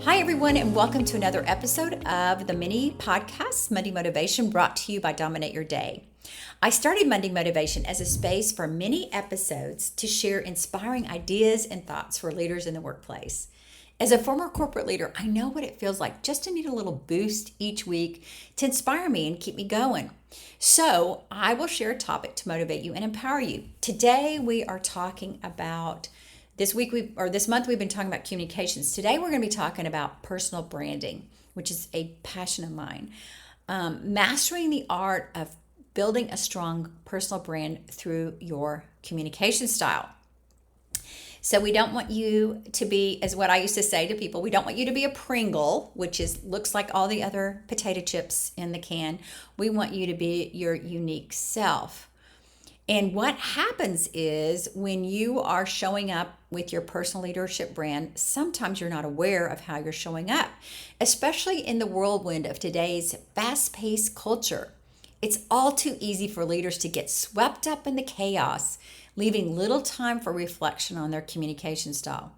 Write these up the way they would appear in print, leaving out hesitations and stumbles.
Hi, everyone, and welcome to another episode of the mini podcast, Monday Motivation, brought to you by Dominate Your Day. I started Monday Motivation as a space for mini episodes to share inspiring ideas and thoughts for leaders in the workplace. As a former corporate leader, I know what it feels like just to need a little boost each week to inspire me and keep me going. So I will share a topic to motivate you and empower you. Today, we are talking about this month we've been talking about communications. Today we're going to be talking about personal branding, which is a passion of mine. Mastering the art of building a strong personal brand through your communication style. So we don't want you to be, as what I used to say to people, we don't want you to be a Pringle, which looks like all the other potato chips in the can. We want you to be your unique self. And what happens is when you are showing up with your personal leadership brand, sometimes you're not aware of how you're showing up, especially in the whirlwind of today's fast-paced culture. It's all too easy for leaders to get swept up in the chaos, leaving little time for reflection on their communication style.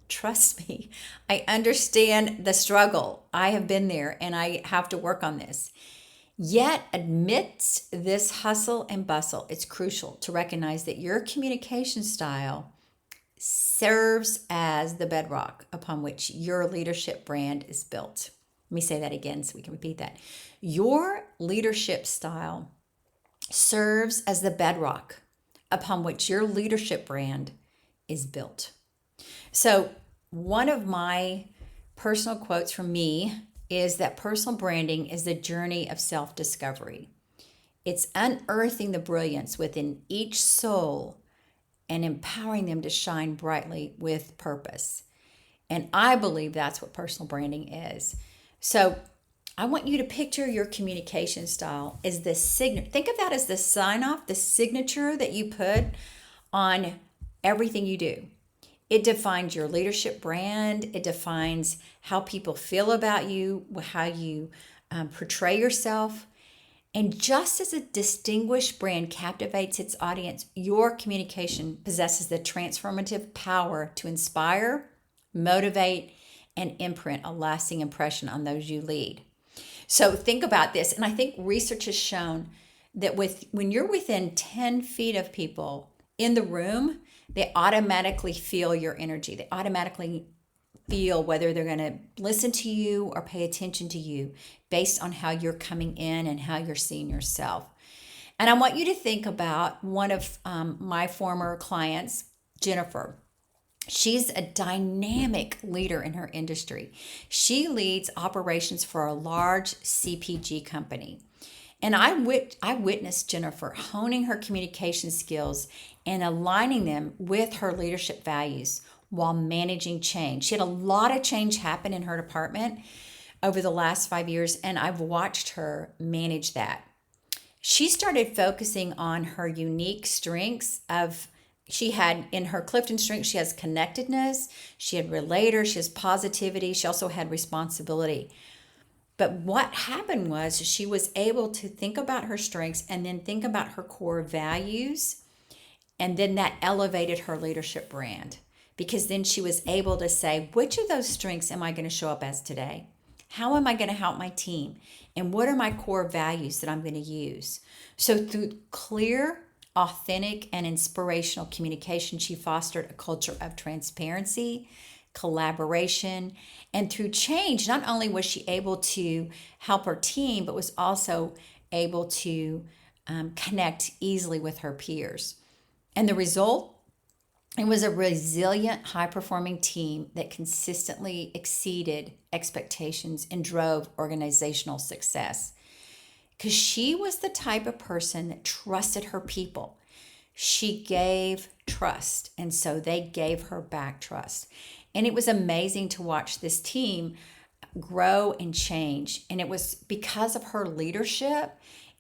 Trust me, I understand the struggle. I have been there and I have to work on this. Yet, amidst this hustle and bustle, it's crucial to recognize that your communication style serves as the bedrock upon which your leadership brand is built. Let me say that again so we can repeat that. Your leadership style serves as the bedrock upon which your leadership brand is built. So, one of my personal quotes from me is that personal branding is the journey of self-discovery. It's unearthing the brilliance within each soul and empowering them to shine brightly with purpose. And I believe that's what personal branding is. So I want you to picture your communication style as the signature. Think of that as the sign-off, the signature that you put on everything you do. It defines your leadership brand. It defines how people feel about you, how you portray yourself. And just as a distinguished brand captivates its audience, your communication possesses the transformative power to inspire, motivate, and imprint a lasting impression on those you lead. So think about this. And I think research has shown that when you're within 10 feet of people in the room, they automatically feel your energy. They automatically feel whether they're going to listen to you or pay attention to you based on how you're coming in and how you're seeing yourself. And I want you to think about one of my former clients, Jennifer. She's a dynamic leader in her industry. She leads operations for a large CPG company. And I witnessed Jennifer honing her communication skills and aligning them with her leadership values while managing change. She had a lot of change happen in her department over the last 5 years, and I've watched her manage that. She started focusing on her unique strengths she had in her Clifton strengths, she has connectedness, she had relator, she has positivity, she also had responsibility. But what happened was she was able to think about her strengths and then think about her core values. And then that elevated her leadership brand because then she was able to say, which of those strengths am I going to show up as today? How am I going to help my team? And what are my core values that I'm going to use? So through clear, authentic, and inspirational communication, she fostered a culture of transparency, collaboration, and through change, not only was she able to help her team, but was also able to connect easily with her peers. And the result, it was a resilient, high-performing team that consistently exceeded expectations and drove organizational success. Because she was the type of person that trusted her people. She gave trust, and so they gave her back trust. And it was amazing to watch this team grow and change. And it was because of her leadership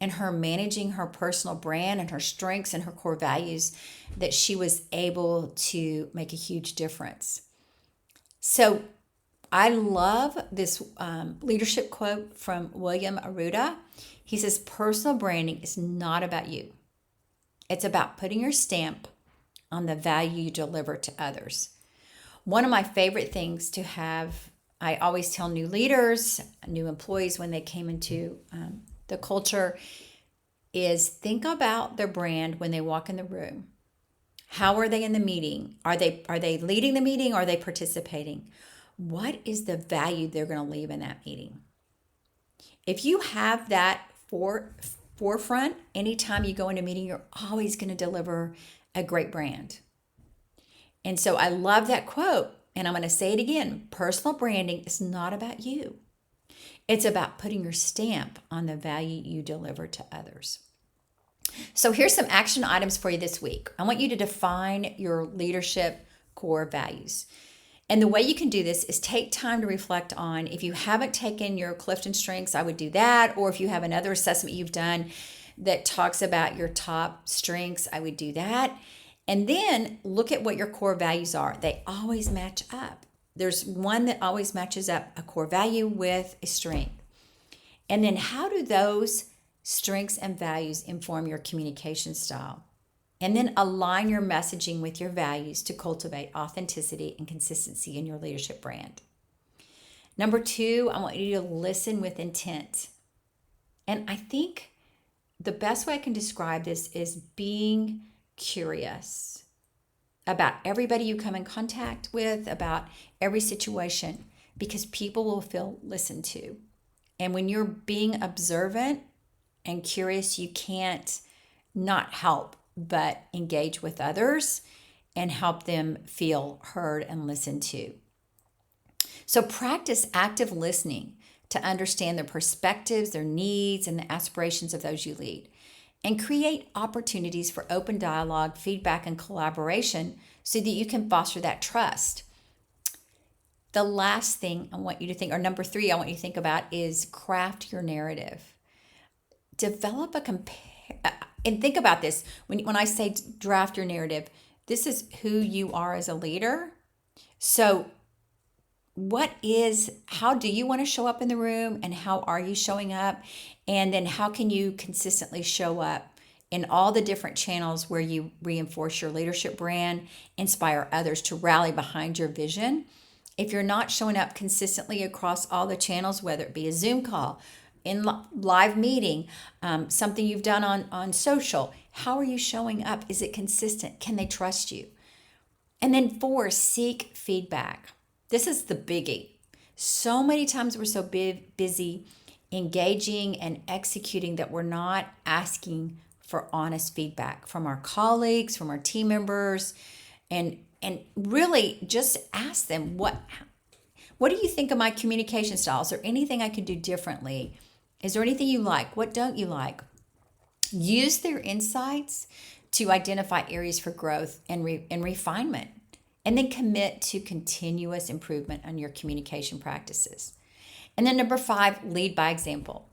and her managing her personal brand and her strengths and her core values that she was able to make a huge difference. So I love this leadership quote from William Arruda. He says, personal branding is not about you. It's about putting your stamp on the value you deliver to others. One of my favorite things to have I always tell new leaders, new employees when they came into the culture is think about their brand when they walk in the room. How are they in the meeting? Are they leading the meeting? Or are they participating? What is the value they're going to leave in that meeting? If you have that forefront, anytime you go into a meeting, you're always going to deliver a great brand. And so I love that quote. And I'm going to say it again. Personal branding is not about you. It's about putting your stamp on the value you deliver to others. So here's some action items for you this week. I want you to define your leadership core values. And the way you can do this is take time to reflect on, if you haven't taken your Clifton Strengths, I would do that. Or if you have another assessment you've done that talks about your top strengths, I would do that. And then look at what your core values are. They always match up. There's one that always matches up a core value with a strength. And then how do those strengths and values inform your communication style? And then align your messaging with your values to cultivate authenticity and consistency in your leadership brand. Number 2, I want you to listen with intent. And I think the best way I can describe this is being curious about everybody you come in contact with, about every situation, because people will feel listened to. And when you're being observant and curious, you can't not help but engage with others and help them feel heard and listened to. So practice active listening to understand their perspectives, their needs, and the aspirations of those you lead. And create opportunities for open dialogue, feedback, and collaboration so that you can foster that trust. The last thing I want you to think, or number 3 I want you to think about, is craft your narrative. Develop and think about this. When I say draft your narrative, this is who you are as a leader. So how do you want to show up in the room, and how are you showing up? And then how can you consistently show up in all the different channels where you reinforce your leadership brand, inspire others to rally behind your vision? If you're not showing up consistently across all the channels, whether it be a Zoom call, in live meeting, something you've done on social, how are you showing up? Is it consistent? Can they trust you? And then 4, seek feedback. This is the biggie. So many times we're so busy engaging and executing that we're not asking for honest feedback from our colleagues, from our team members, and really just ask them, what do you think of my communication style? Is there anything I could do differently? Is there anything you like? What don't you like? Use their insights to identify areas for growth and refinement. And then commit to continuous improvement on your communication practices. And then number 5, lead by example.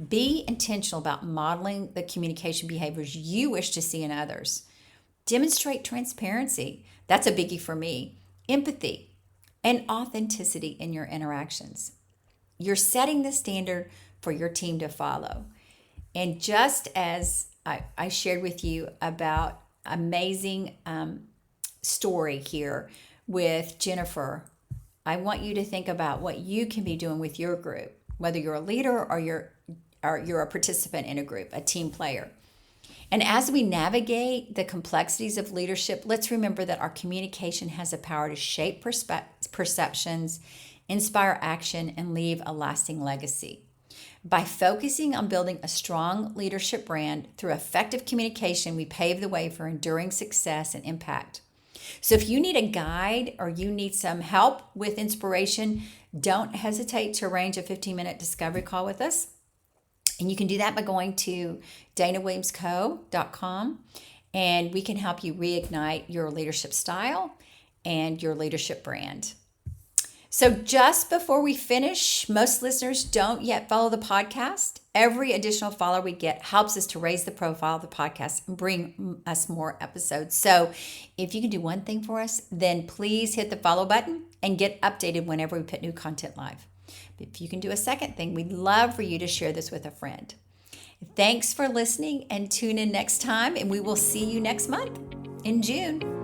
Be intentional about modeling the communication behaviors you wish to see in others. Demonstrate transparency. That's a biggie for me. Empathy and authenticity in your interactions. You're setting the standard for your team to follow. And just as I shared with you about amazing story here with Jennifer, I want you to think about what you can be doing with your group, whether you're a leader or you're a participant in a group, a team player. And as we navigate the complexities of leadership, let's remember that our communication has the power to shape perceptions, inspire action, and leave a lasting legacy. By focusing on building a strong leadership brand through effective communication, we pave the way for enduring success and impact. So if you need a guide or you need some help with inspiration, don't hesitate to arrange a 15-minute discovery call with us. And you can do that by going to danawilliamsco.com, and we can help you reignite your leadership style and your leadership brand. So just before we finish, most listeners don't yet follow the podcast. Every additional follower we get helps us to raise the profile of the podcast and bring us more episodes. So if you can do one thing for us, then please hit the follow button and get updated whenever we put new content live. If you can do a second thing, we'd love for you to share this with a friend. Thanks for listening, and tune in next time, and we will see you next month in June.